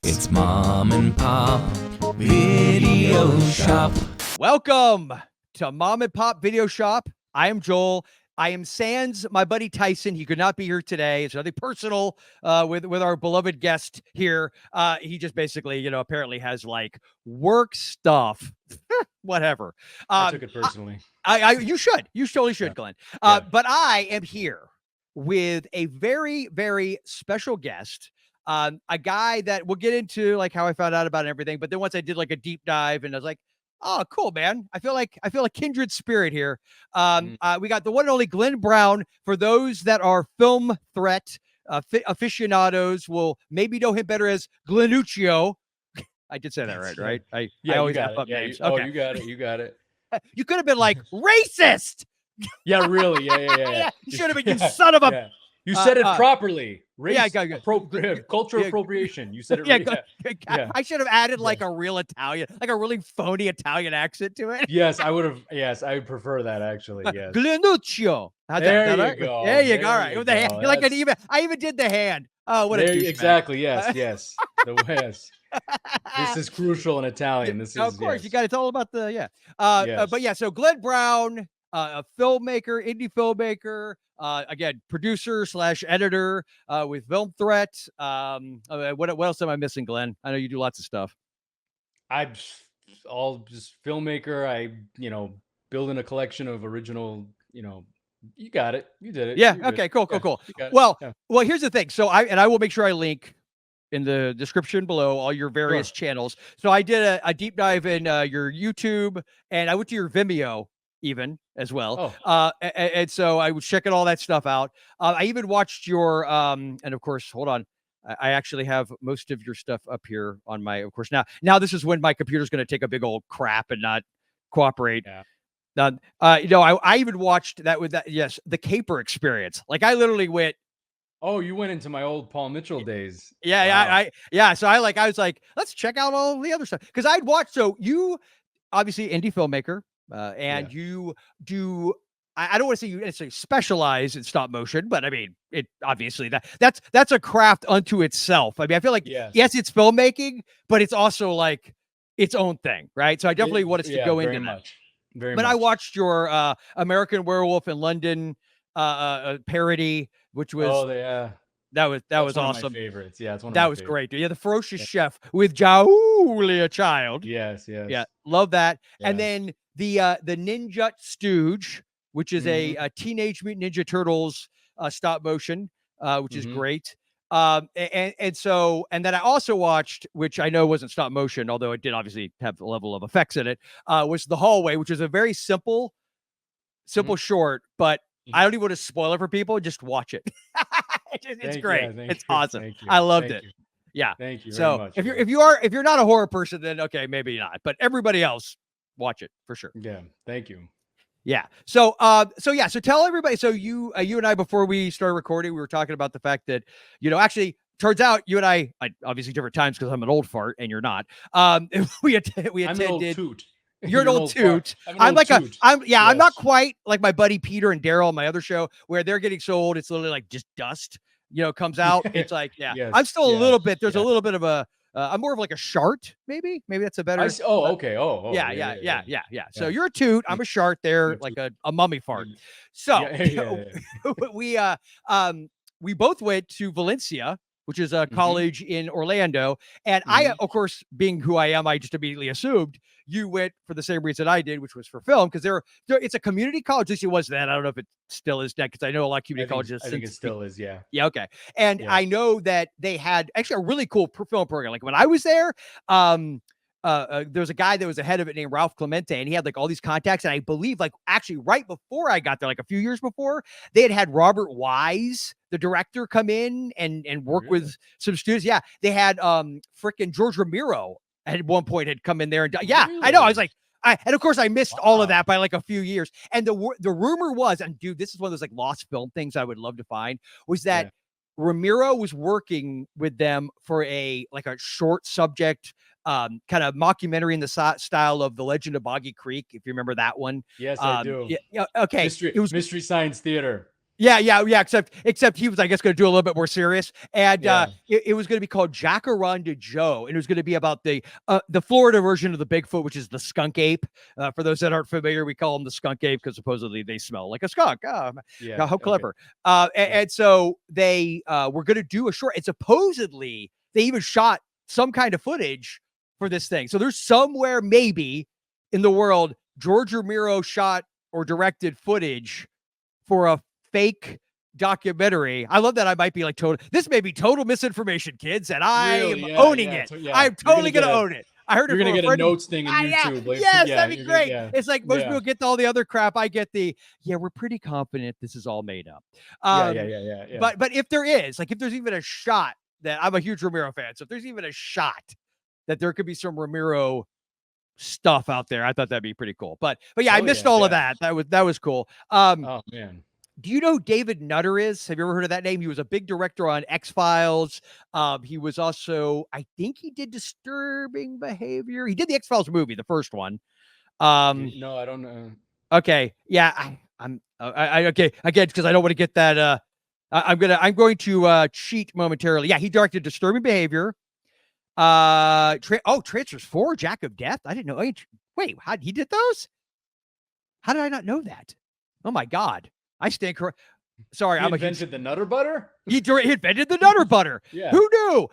It's Mom and Pop Video Shop. Welcome to Mom and Pop Video Shop. I am Joel. I am sans my buddy Tyson. He could not be here today. It's nothing personal with our beloved guest here. He just basically, apparently has like work stuff, whatever. I took it personally. You should. You totally should, Yeah. Glenn. Yeah. But I am here with a very, very special guest. A guy that we'll get into like how I found out about everything. But then once I did like a deep dive and I was like, oh, cool, man. I feel like a kindred spirit here. We got the one and only Glenn Brown. For those that are film threat aficionados will maybe know him better as Glennuccio. I did say that right? I always have up names. Oh, Okay. you got it. You got it. You could have been like racist. Yeah, really. Yeah. You should have been, you son of a. Yeah. You said it properly. Race, culture Yeah. appropriation. You said it right. Yeah. I should have added like a real Italian, like a really phony Italian accent to it. Yes, I would have. Yes, I would prefer that actually. Yes. Glennuccio. There you go. There you go. All right. you With the hand. go. You're like an even. I even did the hand. Oh, what a douchebag. Exactly. Yes. Yes. This is crucial in Italian. This is of course you got. It's all about the Yes. But yeah. So Glenn Brown, a filmmaker, indie filmmaker. Again, producer / editor with Film Threat. What else am I missing, Glenn? I know you do lots of stuff. I'm all just filmmaker. I building a collection of original. You got it. You did it. Yeah. You're Okay. good. Cool. You got it. Well, Yeah. well, here's the thing. So I will make sure I link in the description below all your various channels. So I did a deep dive in your YouTube, and I went to your Vimeo even as well. And so I was checking all that stuff out. I even watched your and of course, hold on. I actually have most of your stuff up here on my, of course, now this is when my computer's going to take a big old crap and not cooperate. Yeah. I even watched that with that. Yes. The Caper Experience. Like I literally went, Oh, you went into my old Paul Mitchell days. Yeah. Wow. So I was like, let's check out all the other stuff. Cause I'd watched, so you obviously indie filmmaker, and you do, I don't want to say you necessarily specialize in stop motion, but I mean, it obviously that's a craft unto itself. I mean, I feel like, yes, it's filmmaking, but it's also like its own thing. Right. So I definitely wanted to go into that. Very but much. I watched your American Werewolf in London parody, which was that was one awesome. Of my favorites. Yeah, it's one of that my was favorites. great. Yeah, the Ferocious Chef with Julia Child. Yes. Yeah, love that. Yeah. And then the Ninja Stooge, which is a Teenage Mutant Ninja Turtles stop motion, which is great. And then I also watched, which I know wasn't stop motion, although it did obviously have a level of effects in it, was The Hallway, which is a very simple short, but I don't even want to spoil it for people. Just watch it. It's great. It's awesome. I loved it. Yeah. Thank you. So very much. if you're not a horror person, then okay, maybe not. But everybody else, watch it for sure. Yeah. Thank you. Yeah. So tell everybody. So you and I, before we started recording, we were talking about the fact that, actually turns out you and I obviously different times because I'm an old fart and you're not. We attended. I'm an old toot. You're an old toot. I'm not quite like my buddy Peter and Daryl on my other show where they're getting so old. It's literally like just dust, comes out. It's like, I'm still a little bit, there's a little bit of a, I'm more of like a shart, maybe that's a better. Okay. Yeah. So you're a toot. I'm a shart there, like a mummy fart. So we both went to Valencia, which is a college in Orlando. And I, of course, being who I am, I just immediately assumed you went for the same reason I did, which was for film, because it's a community college. At least it was then. I don't know if it still is now, because I know a lot of community colleges. I think it still is, yeah. Yeah, okay. And I know that they had actually a really cool film program. Like when I was there, there was a guy that was the head of it named Ralph Clemente, and he had like all these contacts. And I believe like actually right before I got there, like a few years before, they had Robert Wise, the director, come in and work with some students. Yeah. They had frickin' George Romero at one point had come in there and really? I know. I was like, and of course I missed all of that by like a few years. And the rumor was, and dude, this is one of those like lost film things I would love to find, was that Romero was working with them for a short subject, kind of mockumentary in the style of The Legend of Boggy Creek, if you remember that one. Yes, I do. Yeah, okay. Mystery Science Theater. Yeah. Except he was, I guess, going to do a little bit more serious, and Yeah. it was going to be called Jacaranda Joe, and it was going to be about the Florida version of the Bigfoot, which is the skunk ape. For those that aren't familiar, we call them the skunk ape because supposedly they smell like a skunk. Yeah. How Okay. clever! Yeah. And so they were going to do a short, and supposedly they even shot some kind of footage for this thing. So there's somewhere maybe in the world George Romero shot or directed footage for a fake documentary. I love that. I might be like total. This may be total misinformation, kids, and I am Really? Yeah. owning Yeah. it. Yeah. I'm totally gonna own it. I heard it You're gonna from a get a friend. notes thing in Yeah, YouTube. Like, yes, yeah. that'd be great. Yeah. It's like most Yeah. people get all the other crap. I get the we're pretty confident this is all made up. Yeah. Yeah. Yeah. Yeah. Yeah. But if there is, like, if there's even a shot that I'm a huge Romero fan, so if there's even a shot that there could be some Romero stuff out there, I thought that'd be pretty cool. But yeah, I missed all of that. That was cool. Oh man. Do you know who David Nutter is? Have you ever heard of that name? He was a big director on X-Files. He was also, I think he did Disturbing Behavior. He did the X-Files movie, the first one. No, I don't know. Okay. Yeah, okay. Again, because I don't want to get that. I'm going to cheat momentarily. Yeah, he directed Disturbing Behavior. Transfers 4, Jack of Death. I didn't know. Wait, how he did those? How did I not know that? Oh my God. I stand correct. Sorry, He invented the Nutter Butter? He invented the Nutter Butter. Yeah. Who knew?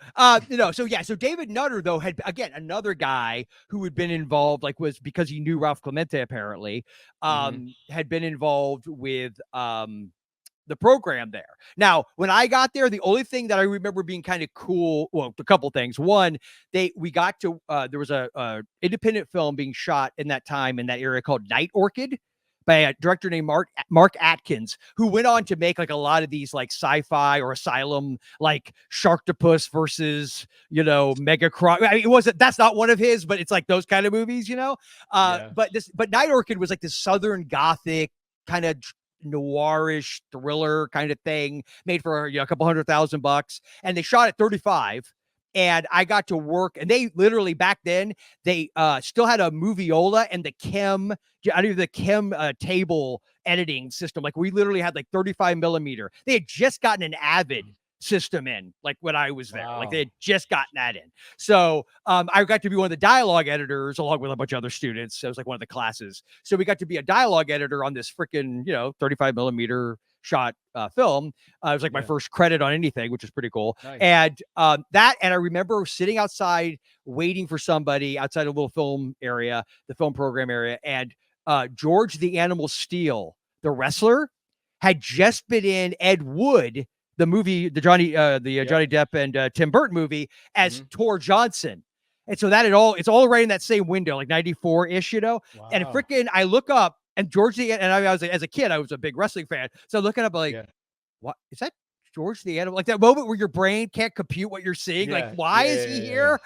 So David Nutter, though, had, again, another guy who had been involved, like, was because he knew Ralph Clemente, apparently, had been involved with the program there. Now, when I got there, the only thing that I remember being kind of cool, well, a couple things. One, we got to, there was a independent film being shot in that time in that area called Night Orchid by a director named Mark Atkins, who went on to make like a lot of these like sci-fi or asylum, like Sharktopus versus, Megacron. I mean, that's not one of his, but it's like those kind of movies, But Night Orchid was like this Southern Gothic kind of noirish thriller kind of thing, made for a couple $100,000, and they shot at 35. And I got to work, and they literally back then they still had a moviola and the chem table editing system. Like, we literally had like 35 millimeter. They had just gotten an Avid system in, like, when I was there. Wow. Like, they had just gotten that in. So I got to be one of the dialogue editors along with a bunch of other students. It was like one of the classes. So we got to be a dialogue editor on this freaking 35 millimeter shot film. It was like my first credit on anything, which is pretty cool. Nice. And and I remember sitting outside waiting for somebody outside a little film area, the film program area, and George the Animal Steel, the wrestler, had just been in Ed Wood, the movie, the Johnny Depp and Tim Burton movie, as Tor Johnson. And so it's all right in that same window, like 94-ish, Wow. And freaking, I look up, and George and I was, as a kid, I was a big wrestling fan. So looking up, like, what is that? George the Animal? Like that moment where your brain can't compute what you're seeing. Yeah. Like, why is he here?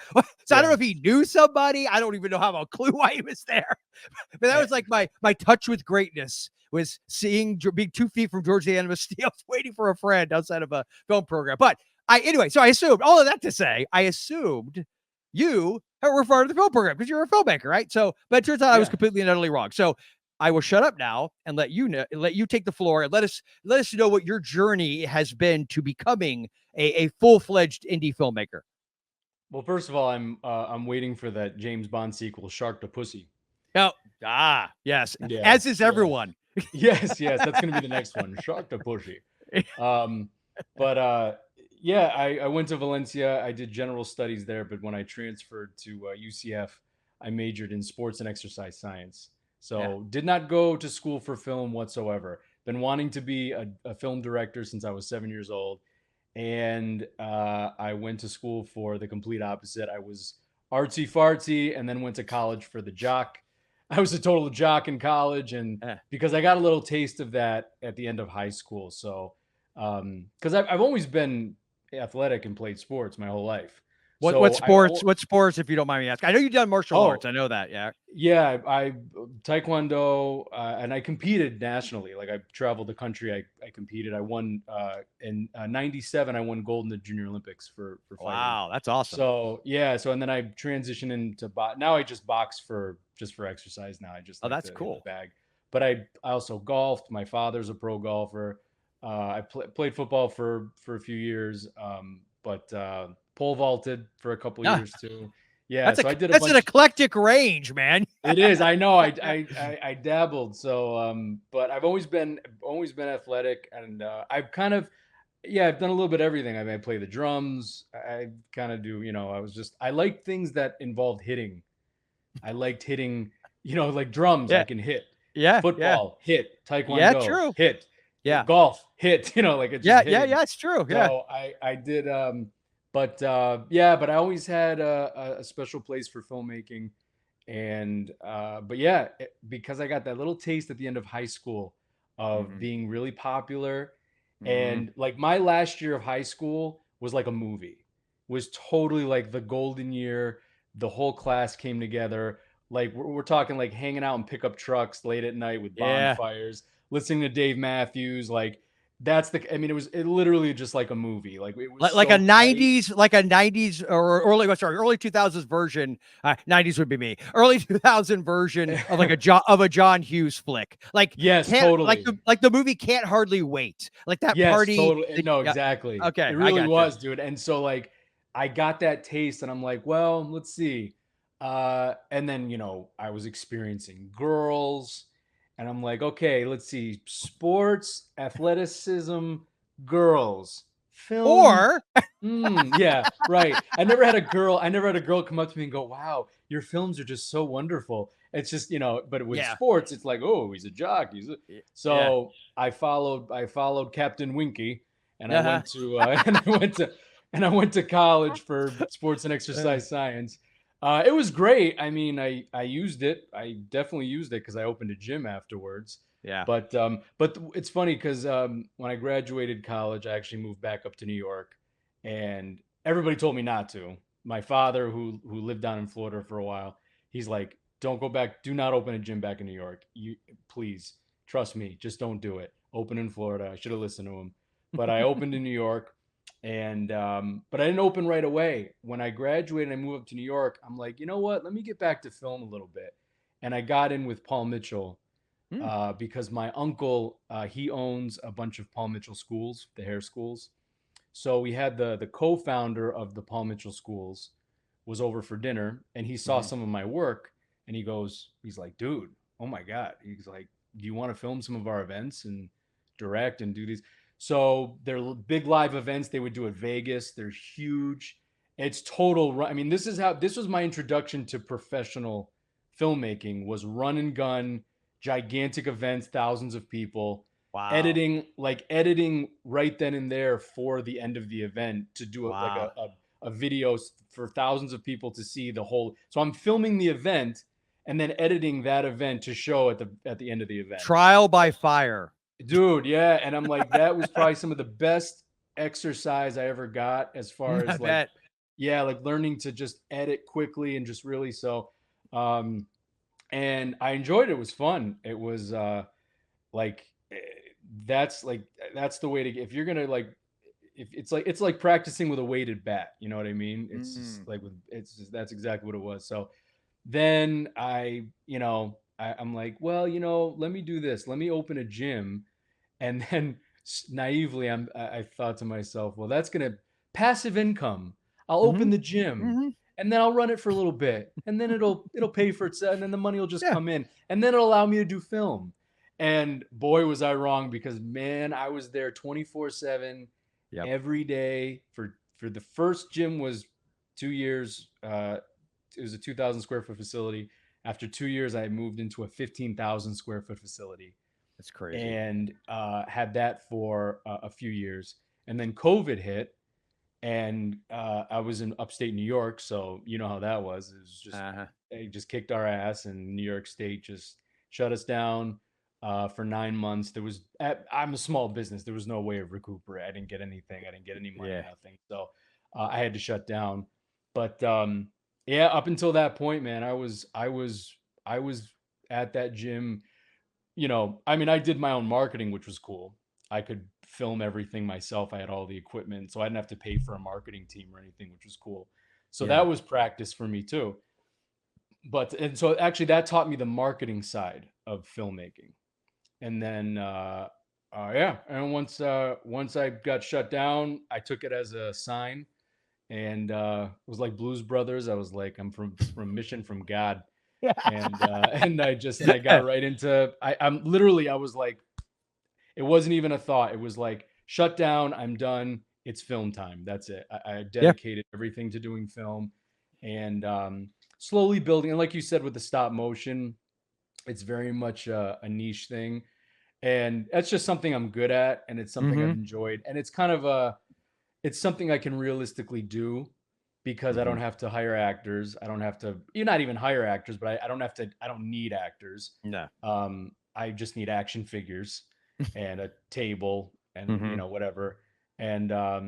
So I don't know if he knew somebody. I don't even know, have a clue why he was there. But that was like my touch with greatness, was being 2 feet from George the Animal Steel, waiting for a friend outside of a film program. But so I assumed all of that to say, I assumed you were part of the film program because you're a filmmaker, right? So, but it turns out I was completely and utterly wrong. So I will shut up now and let you take the floor and let us know what your journey has been to becoming a full-fledged indie filmmaker. Well, first of all, I'm waiting for that James Bond sequel, Shark to Pussy. Oh, yes. Yeah, As is everyone. Yes, that's gonna be the next one, Shark to Pussy. I went to Valencia. I did general studies there, but when I transferred to UCF, I majored in sports and exercise science. So did not go to school for film whatsoever. Been wanting to be a film director since I was 7 years old. And I went to school for the complete opposite. I was artsy fartsy and then went to college for the jock. I was a total jock in college, and because I got a little taste of that at the end of high school. So because I've always been athletic and played sports my whole life. What sports, if you don't mind me asking? I know you've done martial arts. I know that. Yeah. Yeah. I Taekwondo, and I competed nationally. Like, I traveled the country. I competed. I won in 97. I won gold in the Junior Olympics for fighting. Wow, that's awesome. So and then I transitioned into now I just box for exercise now. I just that's cool. the bag. But I also golfed. My father's a pro golfer. I played football for a few years, but pole vaulted for a couple Yeah, years too. Yeah, that's a so I did a that's an bunch. eclectic range, man. It is. I know. I dabbled. So, but I've always been athletic, and I've kind of, yeah, I've done a little bit of everything. I play the drums. I kind of do. I like things that involved hitting. I liked hitting. Like drums, I Yeah, can hit. yeah, yeah, Football, hit. yeah. Taekwondo, True. hit. Yeah, Golf, hit. Like it's just yeah, yeah, hitting. yeah. It's true. Yeah. So I did. But yeah, but I always had a special place for filmmaking. And but yeah, because I got that little taste at the end of high school of Hmm. being really popular. Hmm. And like my last year of high school was like a movie, was totally like the golden year. The whole class came together. Like we're talking like hanging out in pickup trucks late at night with Yeah. bonfires, listening to Dave Matthews. Like that's the, I mean, it literally just like a movie. Like it was Like a so tight. 90s, or early 2000s version. 90s would be me. Early 2000 version of like a John Hughes flick. Like Yes, can't like totally. the movie Can't Hardly Wait. Like that Yes, party. totally. No, Yeah. exactly. Okay, It I really got you. was, dude. And so like I got that taste and I'm like, well, let's see. And then, I was experiencing girls and I'm like, okay, let's see. Sports, athleticism, girls, film. Or Yeah, right. I never had a girl come up to me and go, "Wow, your films are just so wonderful." It's just, but with yeah, sports, it's like, "Oh, he's a jock." yeah. So I followed Captain Winky, and I Uh-huh. went to and I went to college for sports and Uh, exercise science. It was great. I mean, I used it. I definitely used it because I opened a gym afterwards. yeah. But it's funny because when I graduated college, I actually moved back up to New York, and everybody told me not to. My father, who lived down in Florida for a while, he's like, "Don't go back. Do not open a gym back in New York. You please trust me. Just don't do it. Open in Florida." I should have listened to him, but I opened in New York, and but I didn't open right away. When I graduated, and I moved up to New York. I'm like, you know what? Let me get back to film a little bit, and I got in with Paul Mitchell Hmm. because my uncle he owns a bunch of Paul Mitchell schools, the hair schools. So we had the co-founder of the Paul Mitchell schools was over for dinner, and he saw Hmm. some of my work, and he's like, dude, oh my god, he's like, do you want to film some of our events and direct and do these? So they're big live events. They would do at Vegas. They're huge. It's total. I mean, this was my introduction to professional filmmaking. Was run and gun, gigantic events, thousands of people Wow. editing right then and there for the end of the event to do it like Wow. a video for thousands of people to see the whole. So I'm filming the event and then editing that event to show at the end of the event. Trial by fire. Dude, yeah, and I'm like, that was probably some of the best exercise I ever got as far I as like, bet. yeah, like learning to just edit quickly and just really so um and I enjoyed it. It was fun. It was like eh, that's the way to get, if you're gonna like, if it's like practicing with a weighted bat, you know what I mean? It's just Mm. like that's exactly what it was. So then I'm like, well, let me do this, let me open a gym. And then naively I thought to myself, well, that's gonna passive income. I'll open Mhm. the gym Mhm. and then I'll run it for a little bit and then it'll pay for itself and then the money will just Yeah. come in and then it'll allow me to do film. And boy, was I wrong, because man, I was there 24/7 Yep. every day for the first gym was 2 years. It was a 2,000 square foot facility. After 2 years, I moved into a 15,000 square foot facility That's crazy. and had that for a few years. And then COVID hit, and I was in upstate New York, so you know how that was. It was just Uh-huh. they just kicked our ass, and New York State just shut us down for 9 months. I'm a small business. There was no way of recuperating. I didn't get anything. I didn't get any money. Yeah. Nothing. So I had to shut down. But yeah, up until that point, man, I was at that gym. I mean, I did my own marketing, which was cool. I could film everything myself. I had all the equipment, so I didn't have to pay for a marketing team or anything, which was cool. So Yeah. that was practice for me too. And so actually that taught me the marketing side of filmmaking. And then Yeah, and once I got shut down, I took it as a sign, and it was like Blues Brothers. I was like, I'm from mission from God, and and I got right into. I'm literally I was like, it wasn't even a thought. It was like shut down. I'm done. It's film time. That's it. I Yeah. dedicated everything to doing film, and slowly building. And like you said, with the stop motion, it's very much a niche thing, and that's just something I'm good at, and it's something I've Mm-hmm. enjoyed, and it's kind of it's something I can realistically do because I Mm-hmm. don't have to hire actors. I don't have to, you not even hire actors, but I don't have to, I don't need actors. No. I just need action figures and a table and, Mm-hmm. whatever. And, uh,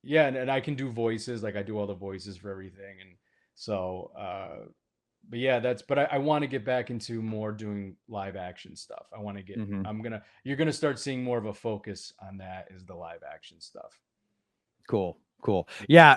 yeah, and I can do voices. Like I do all the voices for everything. And so, but yeah, but I want to get back into more doing live action stuff. I want to get, Mm-hmm. you're going to start seeing more of a focus on that is the live action stuff. Cool. Cool. Yeah.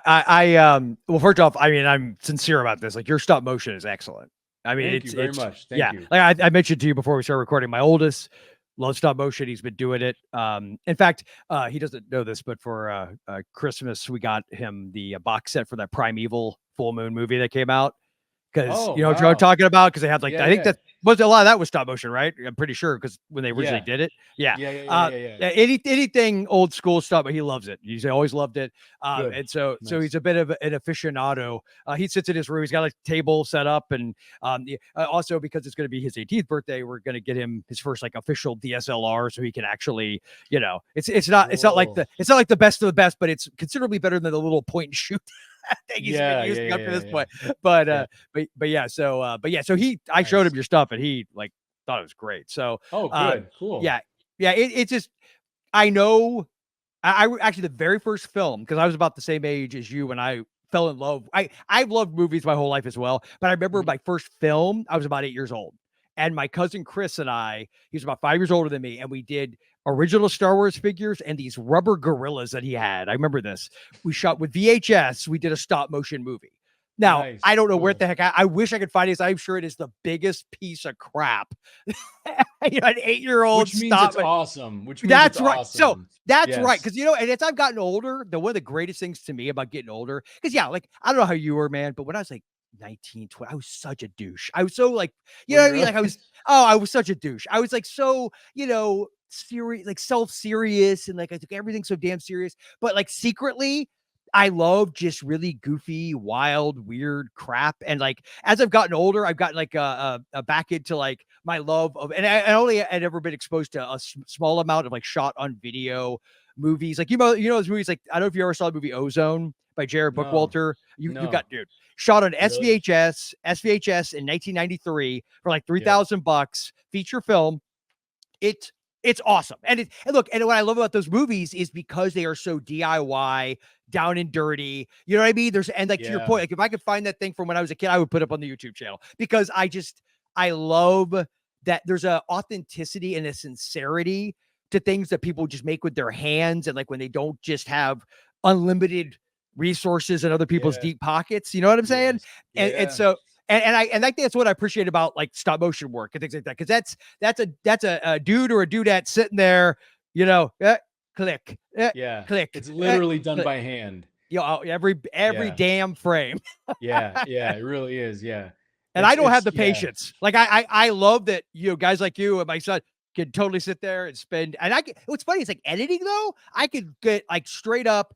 Well, first off, I mean, I'm sincere about this. Like your stop motion is excellent. I mean, Thank you very much. Thank yeah. you. Like I mentioned to you before we started recording, my oldest loves stop motion. He's been doing it. In fact, he doesn't know this, but for Christmas, we got him the box set for that Primeval full moon movie that came out. Because Oh, you know what I'm wow. talking about? Because they had like Yeah, I think yeah. that was a lot of that was stop motion, right? I'm pretty sure because when they originally Yeah. did it, yeah. Yeah, yeah, yeah, yeah, yeah. Anything old school stuff, but he loves it. He's always loved it. Good. And so Nice. he's a bit of an aficionado. He sits in his room. He's got a table set up, and also because it's going to be his 18th birthday, we're going to get him his first like official DSLR, so he can actually, it's not like Cool. the best of the best, but it's considerably better than the little point and shoot thing he's been Yeah, yeah, using yeah, up to yeah, this yeah. point. But Yeah. so I showed Nice. him your stuff and he like thought it was great. So Oh, good. Cool. yeah, it's just I know actually the very first film, because I was about the same age as you when I fell in love. I've loved movies my whole life as well, but I remember Mhm. my first film, I was about 8 years old. And my cousin Chris and he was about 5 years older than me, and we did original Star Wars figures and these rubber gorillas that he had. I remember this. We shot with VHS, we did a stop motion movie. Now, I Nice. don't know where Cool. the heck I wish I could find it. I'm sure it is the biggest piece of crap. An 8-year-old Which means stop. it's awesome. Which means it's That's right. So awesome. that's right. Yes. Because, and as I've gotten older, one of the greatest things to me about getting older, because, yeah, like, I don't know how you were, man, but when I was like 19, 20, I was such a douche. I was so like, you Were know what you I mean? Like, really? I was such a douche. I was like, so, serious, like self-serious, and like, I took everything so damn serious. But like, secretly, I love just really goofy, wild, weird crap. And like, as I've gotten older, I've gotten like a back into like my love of, and I only had ever been exposed to a small amount of like shot on video movies. Like, those movies, like, I don't know if you ever saw the movie Ozone by Jared No. Bookwalter. You No. got, dude, shot on Really? SVHS in 1993 for like Yep. $3,000, feature film. It's awesome. And look, and what I love about those movies is because they are so DIY, down and dirty. You know what I mean? And like, to your Yeah. point, like if I could find that thing from when I was a kid, I would put up on the YouTube channel, because I love that there's a authenticity and a sincerity to things that people just make with their hands. And like when they don't just have unlimited resources in other people's Yeah. deep pockets, you know what I'm saying? Yes. And Yeah. so I think that's what I appreciate about like stop motion work and things like that. Cause that's a dude or a dudette sitting there, click, Yeah. click, It's literally done click. by hand. Every Yeah. damn frame. Yeah. Yeah. It really is. Yeah. And I don't have It's the yeah. patience. Like I love that, guys like you and my son can totally sit there and spend, and what's funny is like editing though, I could get like straight up.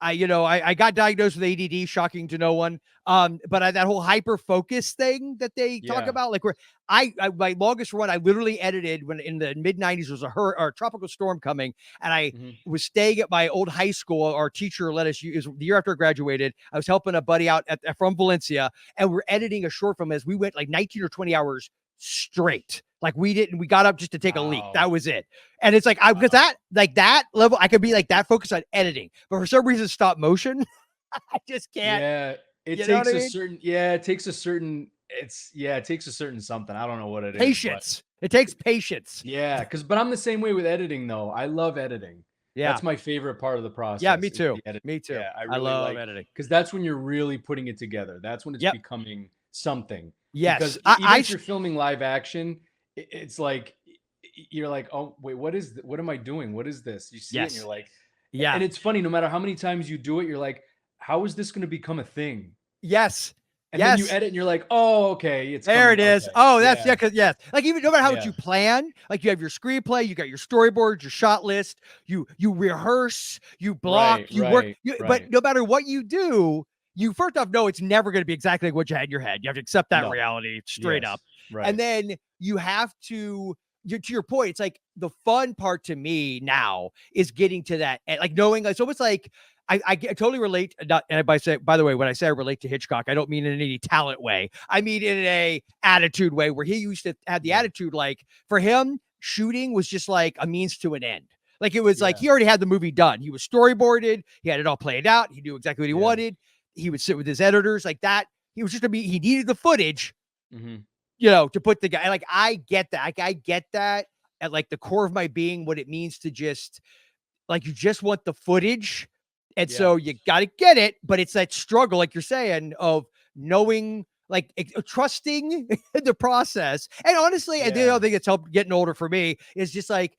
I got diagnosed with ADD, shocking to no one. But that whole hyper focus thing that they talk Yeah. about, like where my longest run, I literally edited when in the mid 90s was a tropical storm coming, and I Mhm. was staying at my old high school. Our teacher let us use the year after I graduated. I was helping a buddy out from Valencia, and we're editing a short film as we went like 19 or 20 hours straight. Like we got up just to take a leak. Wow. That was it. And it's like, because that level, I could be like that focused on editing, but for some reason, stop motion, I just can't. Yeah. It You know what takes I a mean? certain it takes a certain it takes a certain something. I don't know what it is, but Patience. It takes patience. yeah, but I'm the same way with editing though. I love editing. Yeah. That's my favorite part of the Yeah. process Me is too. the editing. Me too. Yeah, I I really love like editing. because that's when you're really putting it together. That's when it's Yep. becoming something. Yes. Because even if you're filming live action, it's like you're like, oh wait, what am I doing? What is this? You see it and Yes. you're like, Yeah. and it's funny, no matter how many times you do it, you're like, how is this going to become a thing? Yes. And then you Yes. edit and you're like, oh, okay, it's There coming. it is. Okay. Oh, that's Yeah. cause yes. Like even no matter how much Yeah. you plan, like you have your screenplay, you got your storyboard, your shot list, you rehearse, you block, Right, you work, right, but right. no matter what you do, you first off know it's never going to be exactly like what you had in your head. You have to accept that No. reality straight up. Yes. Right. And then you have to your point, it's like the fun part to me now is getting to that, like knowing, it's almost like I totally relate. Not, and by the way, when I say I relate to Hitchcock, I don't mean in any talent way. I mean in a attitude way, where he used to have the attitude, like for him, shooting was just like a means to an end. Like it was like he already had the movie done. He was storyboarded. He had it all planned out. He knew exactly what he wanted. He would sit with his editors like that. He was just he needed the footage, to put the guy. Like I get that. I get that at like the core of my being, what it means to just like you just want the footage. And so you got to get it, but it's that struggle, like you're saying, of knowing, like trusting the process. And honestly, and the other thing that's helped getting older for me is just like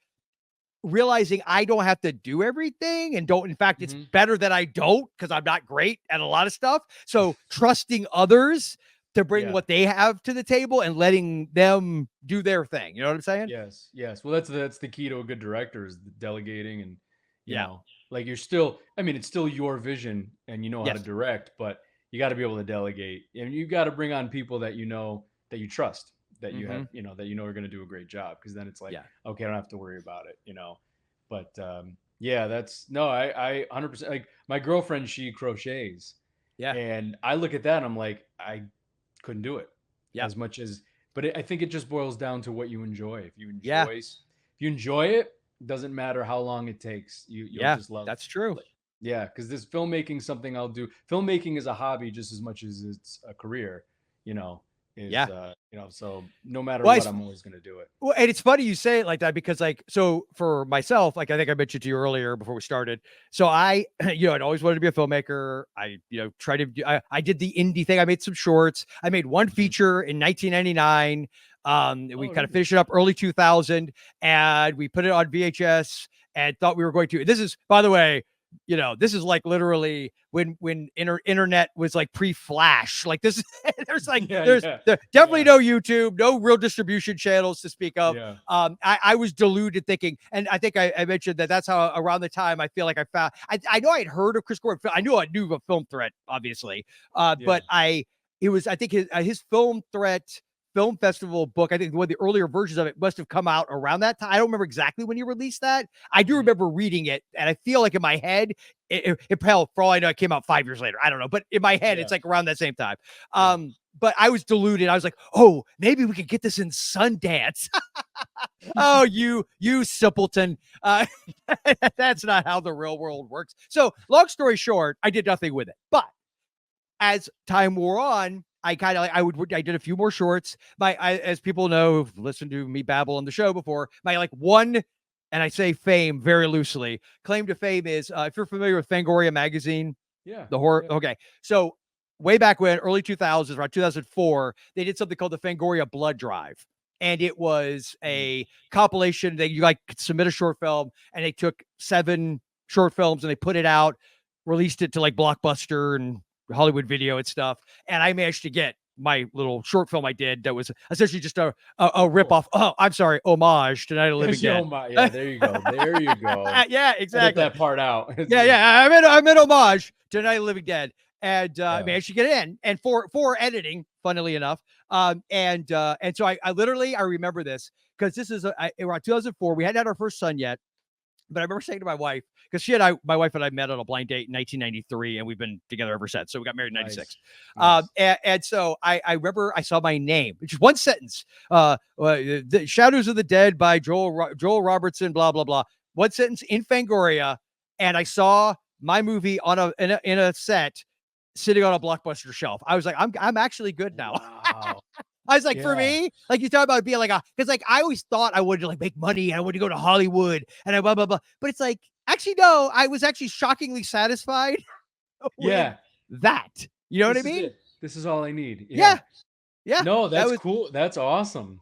realizing I don't have to do everything, and don't, in fact, it's better that I don't, because I'm not great at a lot of stuff. So trusting others to bring what they have to the table and letting them do their thing. You know what I'm saying? Yes. Yes. Well, that's the key to a good director, is the delegating. And you know, like you're still, I mean, it's still your vision and you know how to direct, but you got to be able to delegate, and you got to bring on people that that you trust, that you have, that are going to do a great job. Cause then it's like, okay, I don't have to worry about it, but, that's no, I 100%, like my girlfriend, she crochets, and I look at that and I'm like, I couldn't do it as much as, but I think it just boils down to what you enjoy. If you enjoy it, doesn't matter how long it takes. You'll just love. That's true. Yeah, because this filmmaking, something I'll do. Filmmaking is a hobby just as much as it's a career. So no matter what, I'm always going to do it. Well, and it's funny you say it like that, because like, so for myself, like I think I mentioned to you earlier before we started. So I, I'd always wanted to be a filmmaker. I, tried to do, I did the indie thing. I made some shorts. I made one feature in 1999. We kind of finished it up early 2000, and we put it on VHS and thought we were going to, this is, by the way, this is like literally when internet was like pre-flash. Like this, there's like, there's definitely no YouTube, no real distribution channels to speak of. I was deluded thinking, and I think I mentioned that's how around the time I feel like I found, I know I'd heard of Chris Gordon. I knew of a Film Threat, obviously. But I think his Film Threat Film Festival book, I think one of the earlier versions of it must have come out around that time. I don't remember exactly when he released that. I do remember reading it, and I feel like in my head, it hell, for all I know, it came out 5 years later. I don't know, but in my head, it's like around that same time. But I was deluded. I was like, oh, maybe we could get this in Sundance. Oh, you simpleton. That's not how the real world works. So long story short, I did nothing with it. But as time wore on, I did a few more shorts. As people know, who've listened to me babble on the show before, my one, and I say fame very loosely, claim to fame is, if you're familiar with Fangoria magazine, the horror. Okay. So way back when, early 2000s, around 2004, they did something called the Fangoria Blood Drive. And it was a compilation that you could submit a short film, and they took 7 short films and they put it out, released it to like Blockbuster and Hollywood Video and stuff. And I managed to get my little short film I did that was essentially just a ripoff. Oh, I'm sorry, homage to Night of the Living Dead. Yeah, there you go. There you go. Yeah, exactly. Edit that part out. Yeah. I'm in homage to Night of the Living Dead. And I managed to get it in. And for editing, funnily enough. And so I literally, I remember this because this is around 2004. We hadn't had our first son yet. But I remember saying to my wife, because my wife and I met on a blind date in 1993, and we've been together ever since. So we got married in 96. Nice. And so I remember I saw my name, which is one sentence, The Shadows of the Dead by Joel Robertson, blah, blah, blah. One sentence in Fangoria. And I saw my movie in a set sitting on a Blockbuster shelf. I was like, I'm actually good now. Wow. I was like, for me, like you talk about being like because like I always thought I would like make money and I wanted to go to Hollywood and I blah blah blah. But it's like actually no, I was actually shockingly satisfied. That you know what I mean? This is all I need. Yeah. No, that's cool. That's awesome.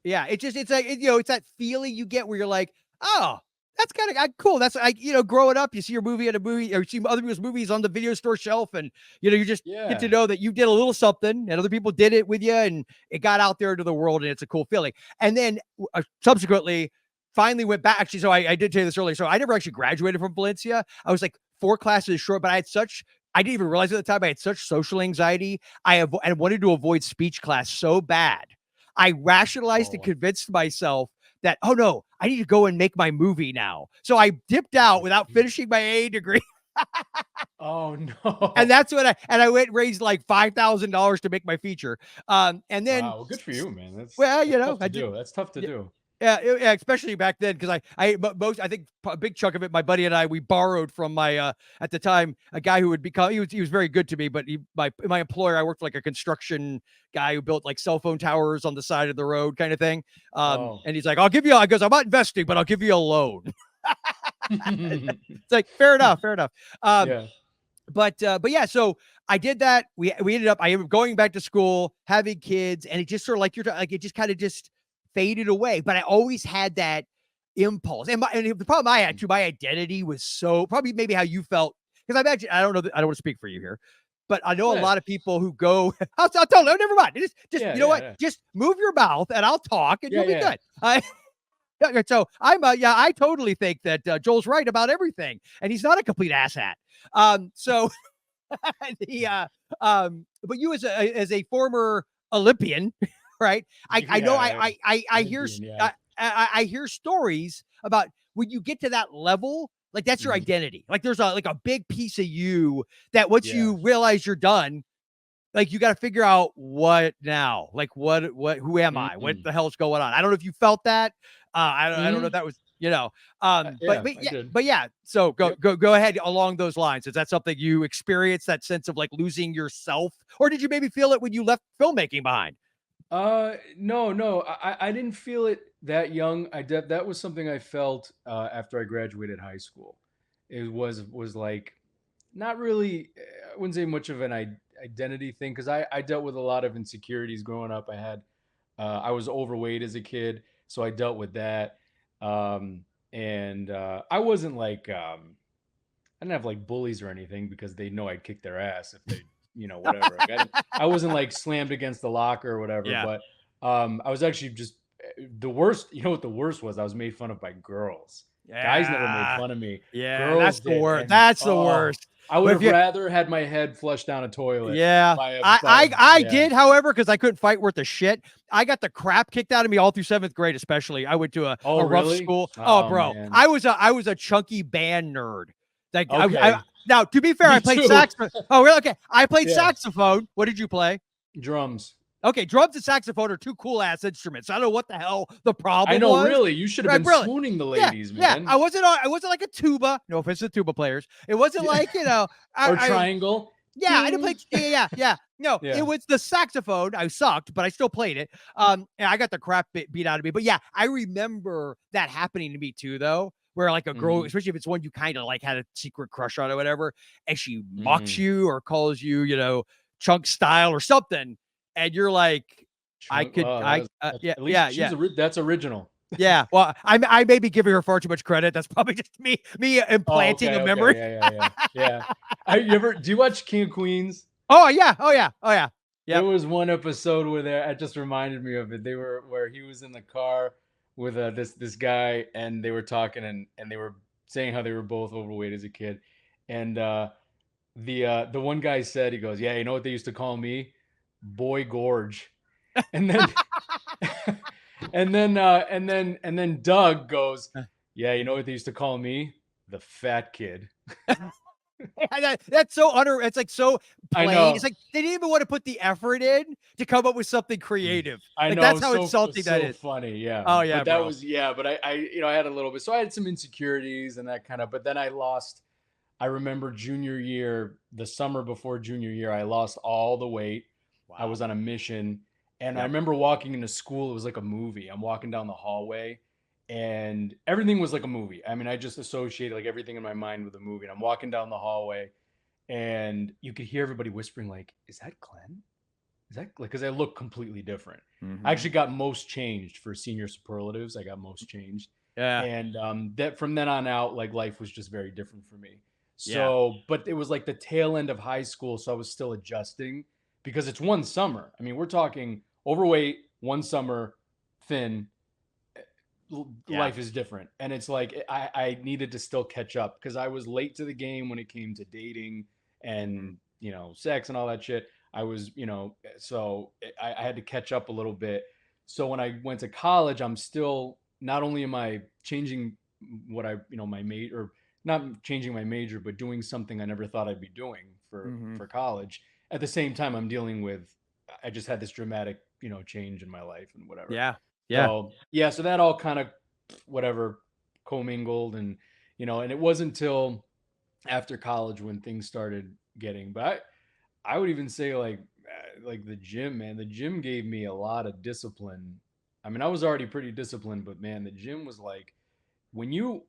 Yeah, it's like it's that feeling you get where you're like, oh, that's kind of cool. That's like growing up, you see your movie at a movie, or you see other people's movies on the video store shelf, and you just get to Yeah. know that you did a little something, and other people did it with you, and it got out there to the world, and it's a cool feeling. And then subsequently, finally went back. Actually, so I did tell you this earlier. So I never actually graduated from Valencia. I was like 4 classes short, but I didn't even realize at the time I had such social anxiety. I wanted to avoid speech class so bad. I rationalized and convinced myself that, oh no, I need to go and make my movie now. So I dipped out without finishing my AA degree. Oh no. And that's what I went and raised like $5,000 to make my feature. And then, Wow, well, good for you, man. well, That's tough I to did. do. That's tough to Yeah, do. yeah, especially back then, because I think a big chunk of it, my buddy and I, we borrowed from my at the time a guy who would become he was very good to me, but my employer, I worked for like a construction guy who built like cell phone towers on the side of the road kind of thing. Oh. And he's like, I goes, I'm not investing, but I'll give you a loan. It's like fair enough, fair enough. Yeah. But yeah, so I did that. We ended up I ended up going back to school, having kids, and it just sort of like like it just kind of just faded away. But I always had that impulse, and the problem I had too, my identity was so probably maybe how you felt, because I imagine I don't know, I don't want to speak for you here, but I know a Yeah. lot of people who go, I'll tell you, never mind. Just Yeah, you know what? yeah. Just move your mouth and I'll talk, and Yeah, you'll be yeah. good. So I totally think that Joel's right about everything, and he's not a complete asshat. So but you as a former Olympian, right? I know Yeah, I hear Olympian, yeah. I hear stories about when you get to that level, like that's your Mhm. identity. Like there's a big piece of you that once Yeah. you realize you're done, like you got to figure out what now, like who am I, what Mhm. the hell's going on. I don't know if you felt that. I don't know if Mhm. that was Yeah, but I did. yeah, so Yep. go ahead along those lines. Is that something you experienced, that sense of like losing yourself, or did you maybe feel it when you left filmmaking behind? No, no, I didn't feel it that young. That was something I felt after I graduated high school. It was like not really. I wouldn't say much of an identity thing, because I dealt with a lot of insecurities growing up. I was overweight as a kid, so I dealt with that. And I wasn't like I didn't have like bullies or anything, because they know I'd kick their ass if they, whatever. Like, I wasn't like slammed against the locker or whatever, Yeah. but I was actually just the worst. You know what the worst was? I was made fun of by girls. Guys never made Yeah. fun of me. Yeah, Girls that's the did, worst. and That's the oh, worst. I would But if have you rather had my head flushed down a toilet Yeah. by a I yeah. did, however, because I couldn't fight worth a shit. I got the crap kicked out of me all through 7th grade, especially. I went to Oh, a rough really? school. Oh, Oh bro. man. I was a chunky band nerd. Like Okay. now, to be fair, I Me played too. saxophone. Oh, really? Okay. I played Yeah. saxophone. What did you play? Drums. Okay, drums and saxophone are two cool ass instruments. I don't know what the hell the I problem know, was. really. You should have Right, been really. swooning the Yeah, ladies, yeah. man. I wasn't like a tuba. No offense to tuba players. It wasn't Yeah. like, Or I triangle. yeah, I didn't play. Ding. Yeah. No, it Yeah. was the saxophone. I sucked, but I still played it. And I got the crap beat out of me. But yeah, I remember that happening to me too, though. Where like a girl, Mhm. especially if it's one you kind of like had a secret crush on or whatever, and she mocks Mhm. you or calls you, chunk style or something, and you're like, I Chunk. could, Oh, that's yeah, at least yeah, she's yeah. that's original. Yeah, well, I may be giving her far too much credit. That's probably just me Oh, implanting okay, a okay, memory. yeah. Do you watch King of Queens? Oh yeah, oh yeah, oh yeah. There Yep. was one episode where it just reminded me of it. They were where he was in the car with this guy, and they were talking, and they were saying how they were both overweight as a kid, and the one guy said, he goes, "Yeah, you know what they used to call me? Boy Gorge." And then and then Doug goes, "Yeah, you know what they used to call me? The fat kid." That's so it's like so I plain. It's know. like they didn't even want to put the effort in to come up with something creative. I Like know. that's how insulting It's that so is. funny. Yeah. Oh yeah, But that bro. was, yeah, but I had a little bit. So I had some insecurities and that kind of, but then I remember junior year, the summer before junior year, I lost all the weight. I Wow. was on a mission, and I Yep. remember walking into school. It was like a movie. I'm walking down the hallway, and everything was like a movie. I mean, I just associated like everything in my mind with a movie. And I'm walking down the hallway, and you could hear everybody whispering like, "Is that Glenn? Is that like, because I look completely different. Mhm. I actually got most changed for senior superlatives. I got most changed. Yeah. And that from then on out, like life was just very different for me. Yeah. So, but it was like the tail end of high school. So I was still adjusting because it's one summer. I mean, we're talking overweight, one summer, thin. Yeah. Life is different. And it's like I needed to still catch up because I was late to the game when it came to dating and, you know, sex and all that shit. I was, you know, so I had to catch up a little bit. So when I went to college, I'm still, not only am I changing what I, you know, my major, or not changing my major, but doing something I never thought I'd be doing for college. At the same time, I'm dealing with, I just had this dramatic, you know, change in my life and whatever. Yeah. Yeah. So yeah, so that all kind of whatever commingled, and you know, and it wasn't until after college when things started getting. But I would even say like the gym, man. The gym gave me a lot of discipline. I mean, I was already pretty disciplined, but man, the gym was like when you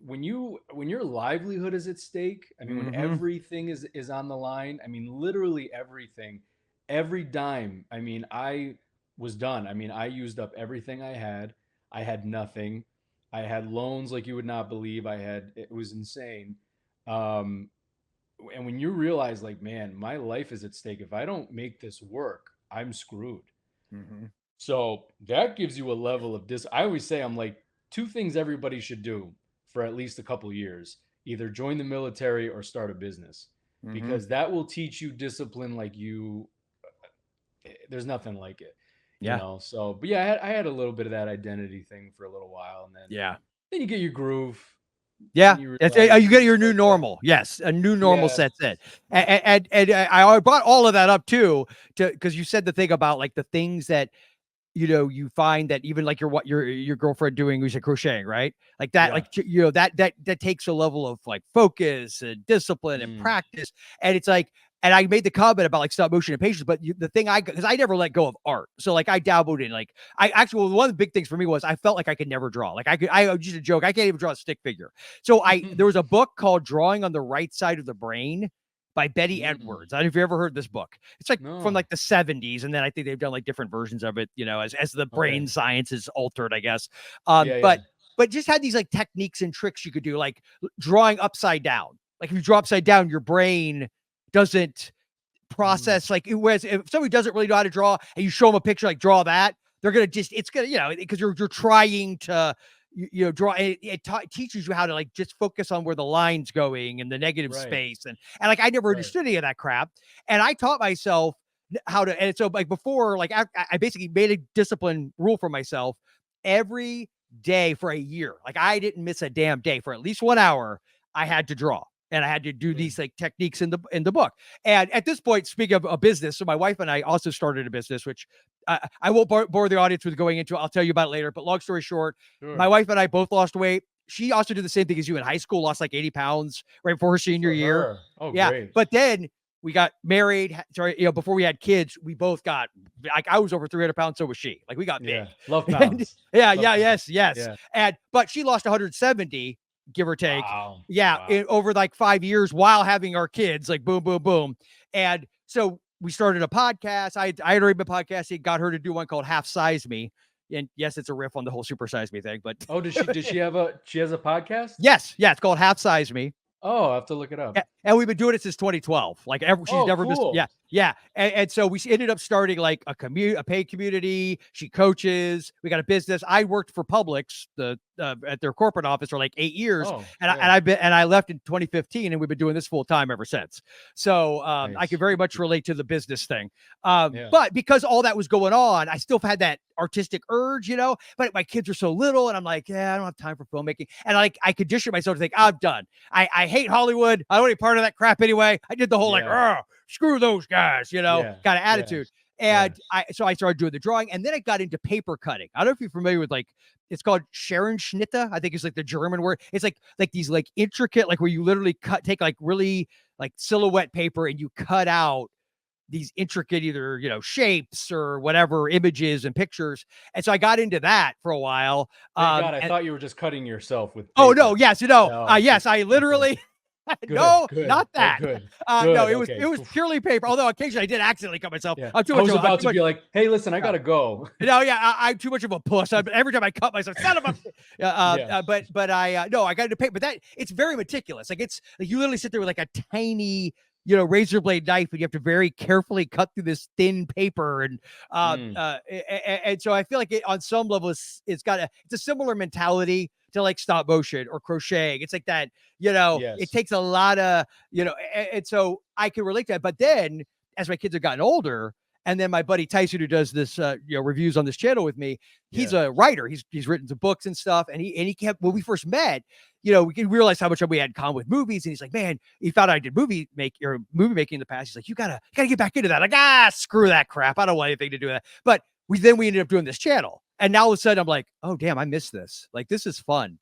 when your livelihood is at stake. I mean, when everything is on the line. I mean, literally everything, every dime. I mean, I was done. I mean, I used up everything I had. I had nothing. I had loans like you would not believe. It was insane. Um, and when you realize, like, man, my life is at stake. If I don't make this work, I'm screwed. So that gives you a level of I always say, I'm like, two things everybody should do for at least a couple years: either join the military or start a business, because that will teach you discipline like there's nothing like it, you Yeah. know? So, but yeah, I had a little bit of that identity thing for a little while, and Yeah. then you get your groove. Yeah, And you it's realize you get your new like, normal. Yes, a new normal yes. sets in, and I brought all of that up too, because you said the thing about like the things that you know you find that even like your girlfriend doing, you said crocheting, right? Like that, Yeah. like you know that takes a level of like focus and discipline and practice, and it's like. And I made the comment about like stop motion and patience, but the thing because I never let go of art. So like I dabbled in like, I actually, well, one of the big things for me was I felt like I could never draw. Like I used to joke, I can't even draw a stick figure. So there was a book called Drawing on the Right Side of the Brain by Betty Edwards. I don't know if you ever heard this book. It's like from like the 70s. And then I think they've done like different versions of it, you know, as the brain science is altered, I guess. But just had these like techniques and tricks you could do, like drawing upside down. Like if you draw upside down, your brain doesn't process like whereas if somebody doesn't really know how to draw and you show them a picture like draw that, they're gonna just it's gonna, you know, because you're trying to you know draw it teaches you how to like just focus on where the line's going and the negative space and like I never understood any of that crap, and I taught myself how to. And so like before, like I basically made a discipline rule for myself every day for a year. Like I didn't miss a damn day for at least 1 hour. I had to draw. And I had to do these like techniques in the book. And at this point, speaking of a business, so my wife and I also started a business, which I won't bore the audience with going into. I'll tell you about it later. But long story short, my wife and I both lost weight. She also did the same thing as you in high school, lost like 80 pounds right before her senior year. Oh, yeah. Great. But then we got married. Sorry, you know, before we had kids, we both got like I was over 300 pounds, so was she. Like we got big. Love pounds. Love pounds. Yes. Yeah. And but she lost 170. Give or take. Wow. Over like 5 years while having our kids, like boom, boom, boom. And so we started a podcast. I had already been podcasting, got her to do one called Half Size Me. And yes, it's a riff on the whole Super Size Me thing, but did she has a podcast? Yes. Yeah. It's called Half Size Me. Oh, I have to look it up. And we've been doing it since 2012. Like she's never cool. missed. Yeah. And so we ended up starting like a paid community. She coaches. We got a business. I worked for Publix, at their corporate office for like 8 years. And I left in 2015, and we've been doing this full time ever since. So nice. I can very much relate to the business thing. But because all that was going on, I still had that artistic urge, you know, but my kids are so little and I'm like, yeah, I don't have time for filmmaking. And like, I conditioned myself to think I'm done. I hate Hollywood. I don't want any part of that crap anyway. I did the whole screw those guys, you know, kind of attitude. And so I started doing the drawing, and then I got into paper cutting. I don't know if you're familiar with like, it's called Scherenschnitte. I think it's like the German word. It's like these like intricate, like where you literally take like really like silhouette paper and you cut out these intricate either, you know, shapes or whatever images and pictures. And so I got into that for a while. God, I thought you were just cutting yourself with paper. Oh no. Yes. You know, yes, I literally, No, good. not Oh, that. good. No, Good. Okay. it was purely paper. Although occasionally I did accidentally cut myself. Yeah. I'm too I much. was I'm about too to much. be like, hey, listen, I Yeah. gotta go. No, yeah, I'm too much of a puss. Every time I cut myself, son of a. Yeah. But I no, I got to pay. But that it's very meticulous. Like it's like you literally sit there with like a tiny, razor blade knife, and you have to very carefully cut through this thin paper, and so I feel like on some level it's a similar mentality to like stop motion or crocheting. It's like that, it Yes. takes a lot of, and so I can relate to that. But then as my kids have gotten older, and then my buddy Tyson, who does this, reviews on this channel with me, he's a writer. He's written some books and stuff. And he kept, when we first met, we realized how much we had in common with movies. And he's like, man, he thought I did movie making in the past. He's like, you gotta get back into that. Like, screw that crap. I don't want anything to do with that. But we ended up doing this channel. And now all of a sudden I'm like, oh damn, I missed this. Like, this is fun.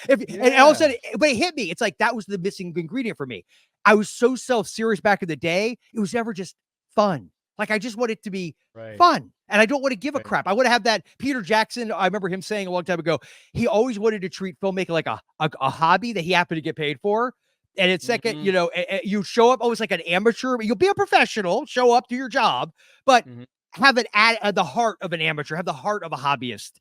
And all of a sudden, but it hit me. It's like, that was the missing ingredient for me. I was so self-serious back in the day. It was never just fun. Like, I just want it to be fun. And I don't want to give a crap. I want to have that. Peter Jackson, I remember him saying a long time ago, he always wanted to treat filmmaking like a hobby that he happened to get paid for. And it's second, you show up always like an amateur, but you'll be a professional, show up, do your job, but have it at the heart of an amateur, have the heart of a hobbyist.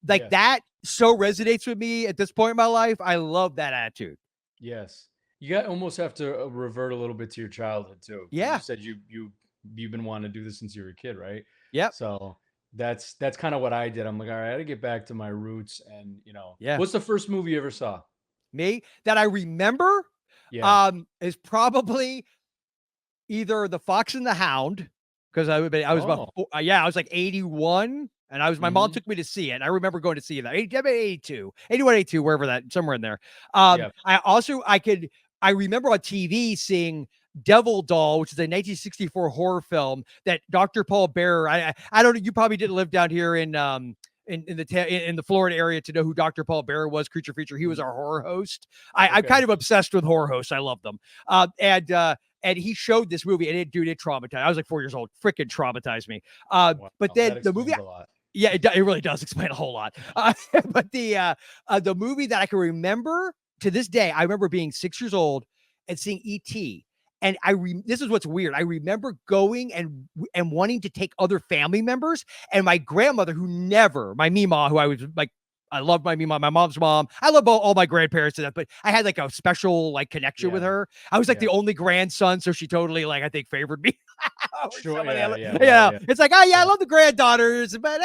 Like that so resonates with me at this point in my life. I love that attitude. Yes. You almost have to revert a little bit to your childhood too. Yeah. You said you've been wanting to do this since you were a kid, right? Yep. So that's kind of what I did. I'm like, all right, I got to get back to my roots. And Yeah. What's the first movie you ever saw? Me that I remember, is probably either The Fox and the Hound, because I was about I was like 81, and my mom took me to see it. And I remember going to see that 82, 81, 82, wherever that, somewhere in there. I remember on TV seeing Devil Doll, which is a 1964 horror film that Dr. Paul Bearer. I don't know. You probably didn't live down here in the Florida area to know who Dr. Paul Bearer was. Creature Feature. He was our horror host. I'm kind of obsessed with horror hosts. I love them. And he showed this movie, and it traumatized. I was like 4 years old. Freaking traumatized me. But then the movie. Yeah, it really does explain a whole lot. But the movie that I can remember to this day, I remember being 6 years old and seeing E.T. And this is what's weird. I remember going and wanting to take other family members, and my grandmother, my Mima, who I was like, I love my Mima, my mom's mom. I love all my grandparents and that, but I had like a special like connection with her. I was like the only grandson, so she totally I think favored me. Sure, it's like, I love the granddaughters, but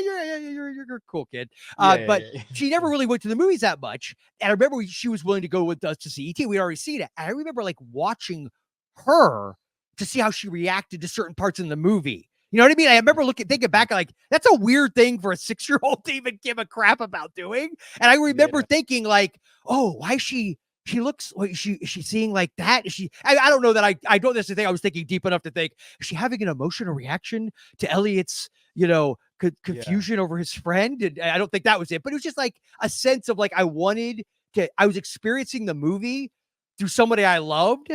you're a cool kid. But she never really went to the movies that much. And I remember she was willing to go with us to see E.T. We'd already seen it. And I remember like watching her to see how she reacted to certain parts in the movie. You know what I mean? I remember thinking back, like, that's a weird thing for a 6-year-old to even give a crap about doing. And I remember thinking, like, oh, why she looks like she's seeing like that? Is she? I don't know that I don't necessarily think I was thinking deep enough to think, is she having an emotional reaction to Elliot's, confusion over his friend? And I don't think that was it, but it was just like a sense of like, I was experiencing the movie through somebody I loved,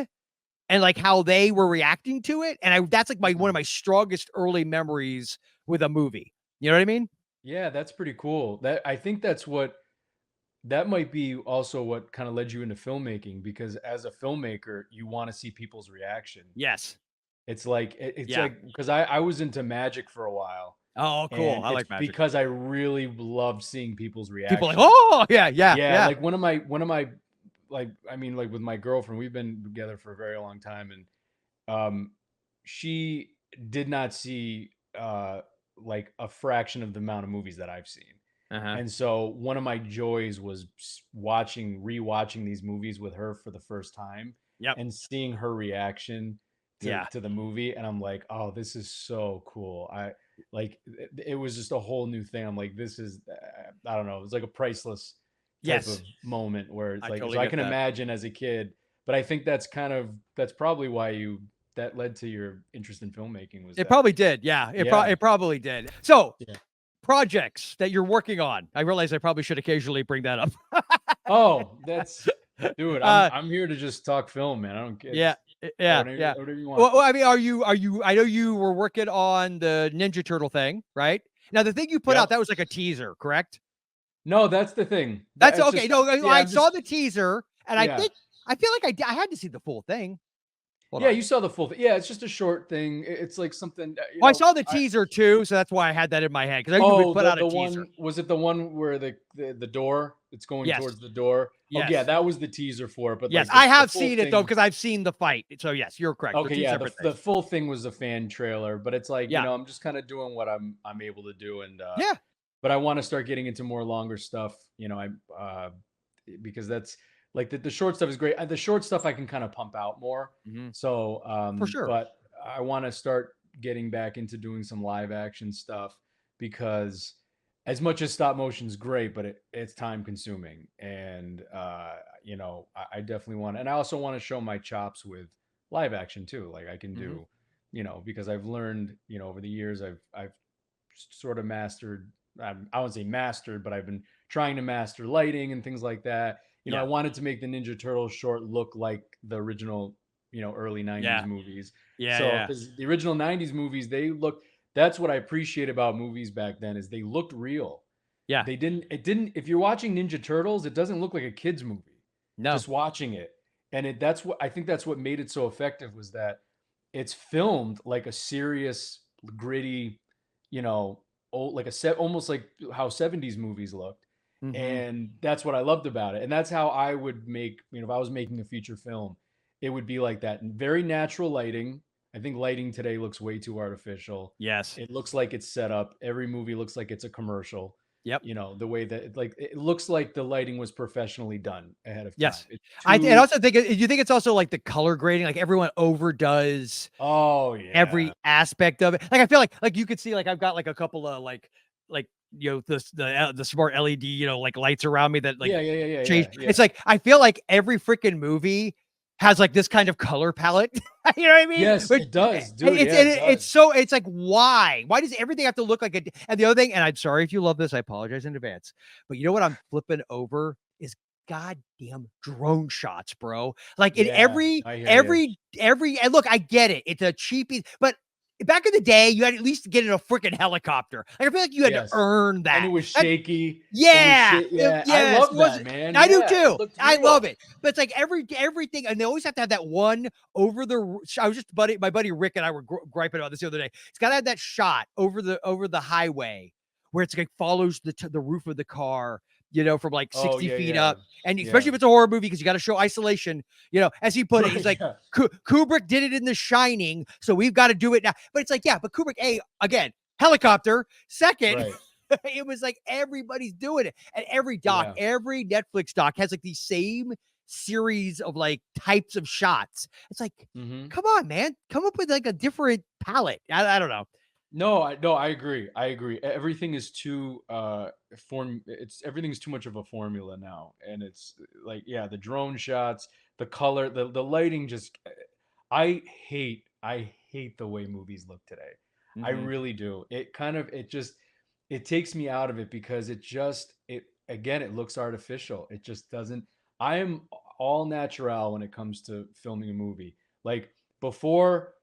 and like how they were reacting to it. And that's like one of my strongest early memories with a movie. You know what I mean? Yeah, that's pretty cool. I think that might be also what kind of led you into filmmaking, because as a filmmaker, you want to see people's reaction. Yes. It's like, because I was into magic for a while. Oh, cool. I like magic. Because I really loved seeing people's reaction. People like, oh, yeah. Like one of my, like, I mean, like with my girlfriend, we've been together for a very long time, and she did not see like a fraction of the amount of movies that I've seen. And so one of my joys was rewatching these movies with her for the first time, and seeing her reaction to the movie. And I'm like, oh, this is so cool. It was just a whole new thing. I'm like, this is, I don't know. It's like a priceless type of moment where it's like, so I can imagine as a kid, but I think that's probably why that led to your interest in filmmaking. It probably did. Yeah. It probably did. So projects that you're working on. I realize I probably should occasionally bring that up. Oh, dude, I'm here to just talk film, man. I don't care. Yeah. Whatever you want. Well, I mean, are you, I know you were working on the Ninja Turtle thing, right? Now the thing you put out, that was like a teaser, correct? No, that's the thing. That's okay. I saw the teaser, and I think I feel like I had to see the full thing. Hold Yeah, on. you saw the full thing. Yeah, it's just a short thing. It's like something. Well, I saw the teaser too, so that's why I had that in my head because I knew we Oh, put out a the teaser. one, was it the one where the door, it's going Yes. towards the door? Oh yeah, Yes. that was the teaser for it. But Yes, like I the have full seen it though thing, because I've seen the fight. So yes, you're correct. They're okay, two yeah, separate the things. full thing was a fan trailer, but it's like, Yeah. I'm just kind of doing what I'm able to do, and Yeah. but I want to start getting into more longer stuff, because that's like the short stuff is great. The short stuff I can kind of pump out more. Mhm. So, For sure. but I want to start getting back into doing some live action stuff, because as much as stop motion's great, but it's time consuming, and I definitely want, and I also want to show my chops with live action too. Like I can Mhm. do, because I've learned, over the years, I've sort of mastered. I wouldn't say mastered, but I've been trying to master lighting and things like that. I Yeah. wanted to make the Ninja Turtles short look like the original, early 90s Yeah. movies. Yeah. So, Yeah. because the original 90s movies, that's what I appreciate about movies back then, is they looked real. Yeah. If you're watching Ninja Turtles, it doesn't look like a kid's movie. No. Just watching it. And that's what I think that's what made it so effective, was that it's filmed like a serious, gritty, you know, like a set, almost like how 70s movies looked. Mhm. And that's what I loved about it. And that's how I would make, if I was making a feature film, it would be like that. And very natural lighting. I think lighting today looks way too artificial. Yes. It looks like it's set up. Every movie looks like it's a commercial. Yep. The way that it looks like the lighting was professionally done ahead of time. Yes. It's And too. also think you think it's also like the color grading, like everyone overdoes Oh yeah. every aspect of it. Like I feel like you could see like I've got like a couple of like the smart LED like lights around me that like Yeah. change. It's like I feel like every freaking movie has like this kind of color palette. You know what I mean? Yes, it does, dude. It's Yeah, it it's does. so it's like why does everything have to look like a? And the other thing, and I'm sorry if you love this, I apologize in advance, but you know what I'm flipping over is goddamn drone shots, bro. Like in Yeah, I hear you. every and look, I get it. It's a cheapie, but back in the day, you had at least get in a freaking helicopter. Like I feel like you had to Yes. earn And it that. was shaky. Yeah, Yeah, I yes, love it that, wasn't. man. I do Yeah, it too. looked I love real. it, but it's like everything, and they always have to have that one over the. I was just my buddy Rick and I were griping about this the other day. It's got to have that shot over the highway where it's like follows the roof of the car, from like Oh 60 yeah, feet yeah, up, and especially yeah. if it's a horror movie because you got to show isolation. As he put it, he's Right, like yeah. Kubrick did it in The Shining, so we've got to do it now. But it's like, yeah, but Kubrick, again, helicopter. Second, Right. it was like everybody's doing it. And every Yeah. every Netflix doc has like these same series of like types of shots. It's like, Mm-hmm. come on, man. Come up with like a different palette. I don't know. No, I agree. I agree. Everything is too everything's too much of a formula now. And it's like, yeah, the drone shots, the color, the lighting just I hate the way movies look today. I Mm-hmm. really do. It takes me out of it, because it again, it looks artificial. It just doesn't. I am all natural when it comes to filming a movie. Like before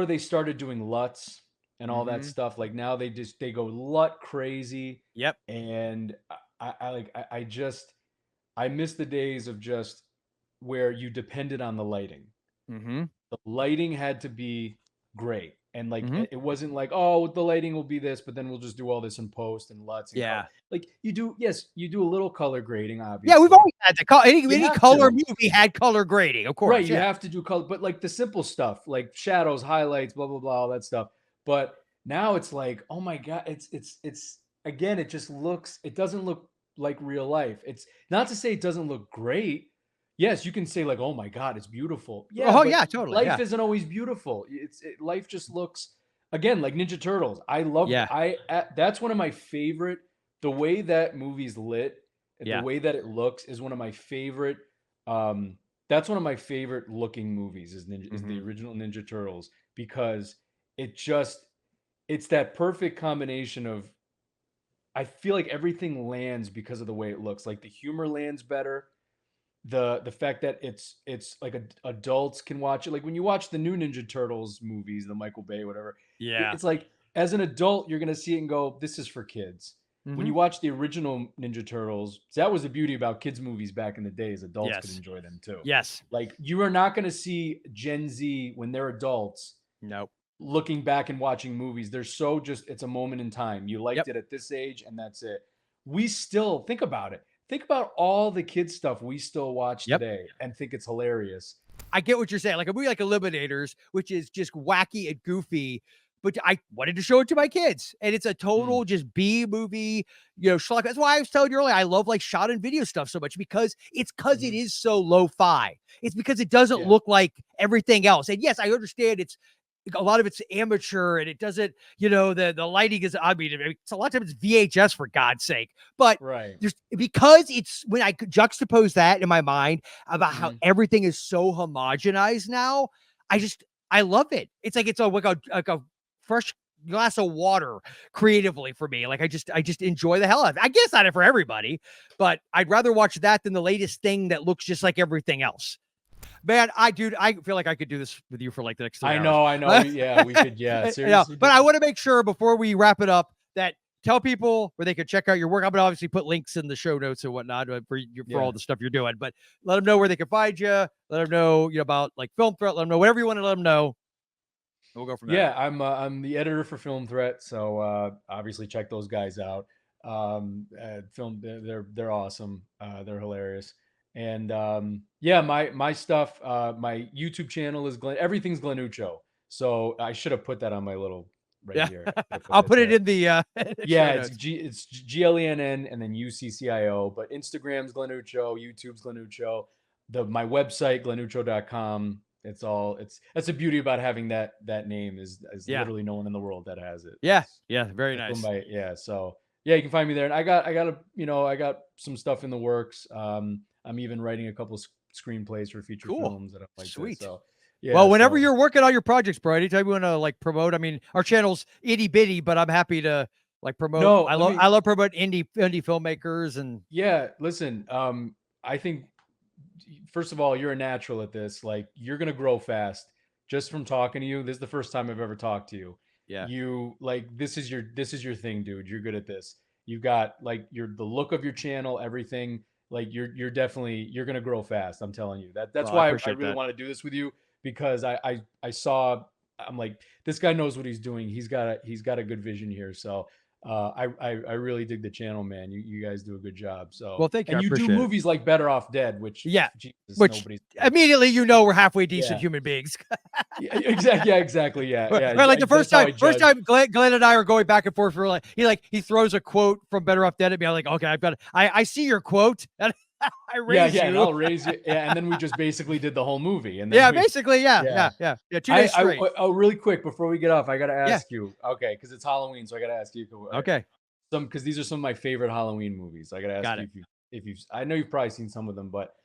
they started doing LUTs and all that Mm-hmm. stuff, like now they go LUT crazy. Yep. And I miss the days of just where you depended on the lighting. Mm-hmm. The lighting had to be great, and like Mm-hmm. it wasn't like, oh, the lighting will be this, but then we'll just do all this in post and LUTs and color. Yeah. Like you do, yes, you do a little color grading, Yeah, we've obviously. always had the You any have color to. movie had color grading, of Right, course. you Yeah. have to do color, but like the simple stuff, like shadows, highlights, blah blah blah, all that stuff. But now it's like, oh my god, it's again, it doesn't look like real life. It's not to say it doesn't look great. Yes, you can say like, oh my god, it's beautiful. Yeah, Oh but yeah, totally. life Yeah. isn't always beautiful. Life just looks, again, like Ninja Turtles. I love Yeah. that's one of my favorite. The way that movie's lit, the Yeah. way that it looks is one of my favorite. Um, that's one of my favorite looking movies, is the Mm-hmm. original Ninja Turtles, because it just it's that perfect combination of, I feel like everything lands because of the way it looks. Like the humor lands better. The fact that it's like adults can watch it. Like when you watch the new Ninja Turtles movies, the Michael Bay, whatever, Yeah. it's like, as an adult, you're gonna see it and go, this is for kids. when you watch the original Ninja Turtles, that was the beauty about kids movies back in the days. Adults could enjoy them too. Yes. Like you are not going to see Gen Z when they're adults. Nope. Looking back and watching movies, they're so just, it's a moment in time. You liked it at this age and that's it. We still think about it. Think about all the kids stuff we still watch today and think it's hilarious. I get what you're saying. Like a movie like Eliminators, which is just wacky and goofy, but I wanted to show it to my kids, and it's a total just B movie, you know, schlock. That's why I was telling you earlier, I love like shot and video stuff so much, because it is so lo-fi. It's because it doesn't look like everything else. And yes, I understand it's a lot of it's amateur and it doesn't, you know, the lighting is, I mean, it's a lot of times it's VHS for God's sake, but there's, because it's, when I could juxtapose that in my mind about how everything is so homogenized now, I love it. It's like, it's like a fresh glass of water creatively for me. Like I just enjoy the hell out of it. I guess not for everybody, but I'd rather watch that than the latest thing that looks just like everything else. Man, I feel like I could do this with you for like the next 3 hours. I know. Yeah, we could. Yeah, seriously. But I want to make sure before we wrap it up that tell people where they could check out your work. I'm going to obviously put links in the show notes and whatnot for all the stuff you're doing, but let them know where they can find you. Let them know, about like Film Threat. Let them know whatever you want to let them know. We'll go from there. Yeah, I'm the editor for Film Threat, so obviously check those guys out. They're awesome. They're hilarious. And my stuff, my YouTube channel is everything's Glennuccio. So I should have put that on my little here. I'll put it in the it's GLENN and then UCCIO, but Instagram's Glennuccio, YouTube's Glennuccio, my website Glennuccio.com. That's the beauty about having that name is literally no one in the world that has it. Very nice. So you can find me there. And I got some stuff in the works. I'm even writing a couple of screenplays for feature films that I'm like. Sweet. So well, whenever you're working on your projects, bro, anytime you want to like promote, I mean, our channel's itty bitty, but I'm happy to like promote. No, I love promoting indie filmmakers and listen, I think first of all, you're a natural at this. Like you're going to grow fast just from talking to you. This is the first time I've ever talked to you. Yeah. You like, this is your thing, dude. You're good at this. You got like the look of your channel, everything. Like you're definitely, you're going to grow fast. I'm telling you that's why I really want to do this with you, because I saw, I'm like, this guy knows what he's doing. He's got a good vision here. So I really dig the channel, man. You guys do a good job. So well, thank you. And you do movies like Better Off Dead, which which immediately we're halfway decent human beings. Exactly. Right, like the first time Glenn and I are going back and forth for like he throws a quote from Better Off Dead at me. I'm like, okay, I see your quote. And I raise you. And I'll raise you. Yeah, and then we just basically did the whole movie. And then basically, 2 days straight. Really quick before we get off, I gotta ask you. Okay, because it's Halloween, so I gotta ask you. Okay. Because these are some of my favorite Halloween movies. I gotta ask you if you've. I know you've probably seen some of them, but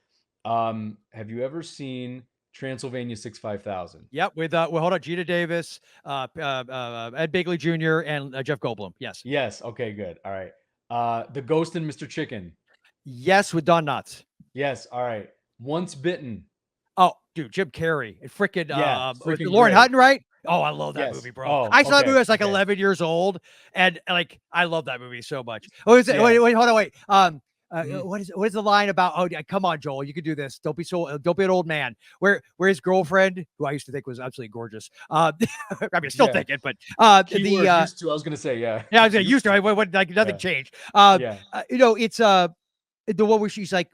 have you ever seen Transylvania 65000? Yep, with hold on, Gina Davis, Ed Begley Jr. and Jeff Goldblum. Yes. Okay. Good. All right. The Ghost and Mr. Chicken. Yes, with Don Knotts. Yes. All right. Once Bitten. Oh, dude, Jim Carrey. Freaking Lauren Hutton, right? Oh, I love that movie, bro. I saw that movie when I was like 11 years old, and like I love that movie so much. Oh, is it? Wait, hold on, wait. What is the line about? Oh, come on, Joel, you can do this. Don't be an old man. Where his girlfriend, who I used to think was absolutely gorgeous. I mean, still think it, but used to. I was gonna say, I was used to. Like nothing changed. It's the one where she's like,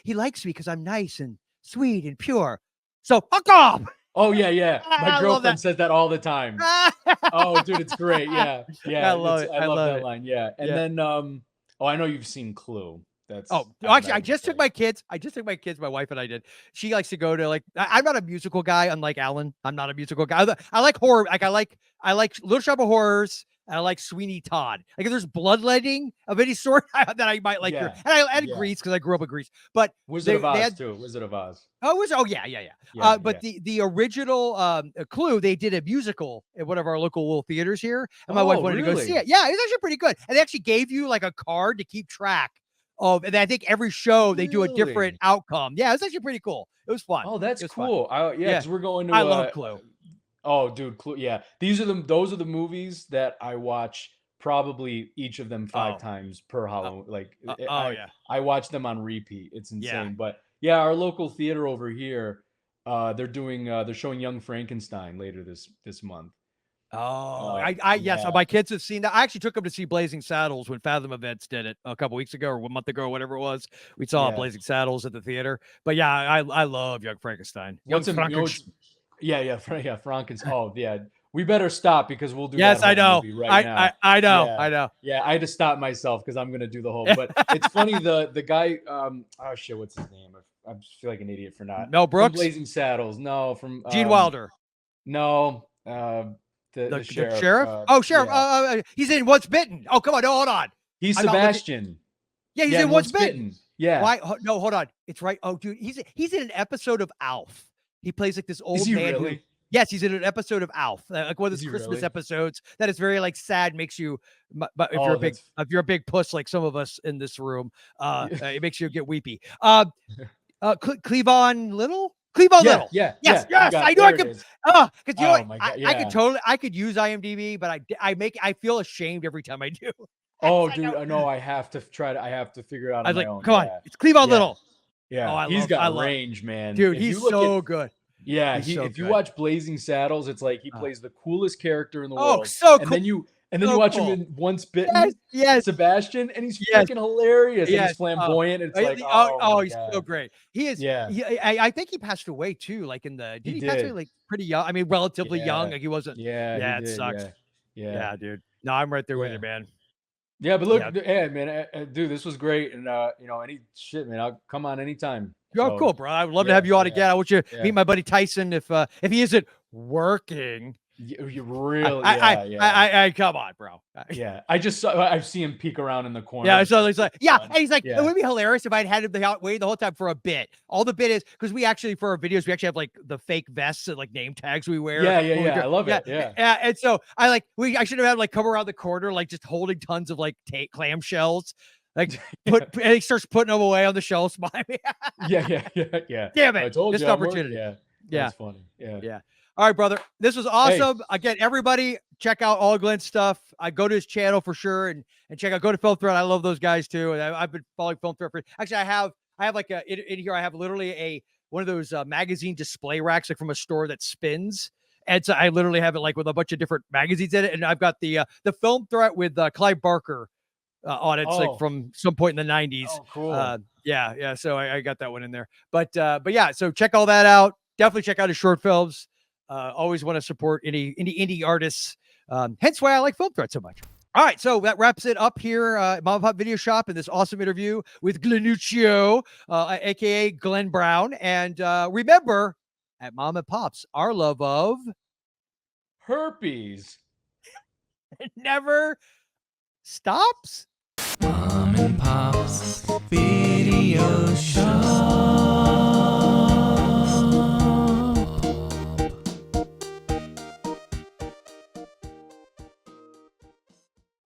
he likes me because I'm nice and sweet and pure. So fuck off. Oh yeah. My girlfriend says that all the time. Oh, dude, it's great. Yeah. I love that line. Yeah. And then I know you've seen Clue. Actually, I just took my kids. My wife and I did. She likes to go to like. I'm not a musical guy, unlike Alan. I'm not a musical guy. I like horror. Like I like Little Shop of Horrors. And I like Sweeney Todd. Like if there's bloodletting of any sort that I might like. And I Grease because I grew up in Grease. But Wizard of Oz too. Wizard of Oz. But the original Clue, they did a musical at one of our local little theaters here, and my wife wanted to go see it. Yeah, it was actually pretty good. And they actually gave you like a card to keep track of, and I think every show they do a different outcome. Yeah, it was actually pretty cool. It was fun. Oh, that's cool. Because we're going to. I love Clue. Oh, dude, Clue. Yeah, those are the movies that I watch probably each of them 5 Oh. times per Halloween. Like, Yeah. I watch them on repeat. It's insane. Yeah. But yeah, our local theater over here, they're showing Young Frankenstein later this month. Oh, yes, Yeah, my kids have seen that. I actually took them to see Blazing Saddles when Fathom Events did it a couple weeks ago or 1 month ago or whatever it was. We saw yeah. Blazing Saddles at the theater. But yeah, I love Young Frankenstein. Young What's a, you know, Frankenstein. yeah, Frankenstein. Oh, yeah. We better stop because we'll do Yes, that I whole know. movie right now. I know. Yeah. I know. Yeah, I had to stop myself because I'm gonna do the whole. But it's funny, the guy. Oh shit, what's his name? I feel like an idiot for not. Mel From Brooks, Blazing Saddles. No, from Gene Wilder, no, the the sheriff. sheriff. Oh, sheriff. Yeah. He's in What's Bitten. Oh, come on. No, hold on. He's I'm not looking. Sebastian. Yeah, he's Yeah, in What's Bitten. Yeah. Why? No, hold on. It's right. Oh, dude, he's in an episode of Alf. He plays like this old Is he man. really? Yes, he's in an episode of Alf, like one of Is those he Christmas really? episodes that is very like sad, makes you. But if Oh, you're a big, if you're a big puss like some of us in this room, it makes you get weepy. Cleavon Little. Cleavon Little. Yeah. Yes. You got I it. knew I There it could. is. Because you know Oh what? my God, I could yeah. totally. I could use IMDb, but I feel ashamed every time I do. Oh, I dude, know. I know. I have to figure it out I on was my like, own. come on, Yeah. it's Cleavon Yeah. Little. Yeah, Oh, I he's love- got I love- range, man. Dude, If he's you look so at, good. yeah, He's so if you good. watch Blazing Saddles, it's like he plays the coolest character in the Oh, world. so and cool. then you So watch cool. him in Once Bitten, Yes. Sebastian, and he's Yes. freaking hilarious. And Yes. he's flamboyant. It's like, he's my so God. great. He is. Yeah. I think he passed away too. Like in the, He he pass away did. like pretty young? I mean, relatively young. Yeah. Like he wasn't. Yeah, Yeah, he it did. sucks. Yeah. Dude. No, I'm right there with Yeah. you, man. Yeah, but look, Yeah. yeah, man, dude, this was great, and any shit, man, I'll come on anytime. Oh, So, cool, bro. I would love to yeah, have you on yeah, again. I want you to yeah. meet my buddy Tyson if he isn't working. You really, yeah. I come on, bro. Yeah, I see him peek around in the corner. Yeah, so he's like, yeah, fun. and he's like, Yeah. it would be hilarious if I'd had him wait the whole time for a bit. All the bit is because we actually for our videos we actually have like the fake vests and like name tags we wear. Yeah. I love it. Yeah. And so I should have had like come around the corner like just holding tons of like clamshells, like and he starts putting them away on the shelf. Yeah. Damn I it, told missed you, I'm opportunity. Yeah, Yeah. that's funny. Yeah. All right, brother. This was awesome. Again, everybody check out all Glenn's stuff. I go to his channel for sure and check out, go to Film Threat. I love those guys too. And I've been following Film Threat for, actually I have like in here, I have literally one of those magazine display racks, like from a store that spins. And so I literally have it like with a bunch of different magazines in it. And I've got the Film Threat with Clive Barker on it. It's like from some point in the 90s. Oh, cool. Yeah. So I got that one in there, but yeah, so check all that out. Definitely check out his short films. Always want to support any indie artists. Hence why I like Film Threat so much. All right, so that wraps it up here at Mom and Pop Video Shop in this awesome interview with Glennuccio, aka Glenn Brown. And remember, at Mom and Pop's, our love of Herpes never stops. Mom and Pop's Video Shop.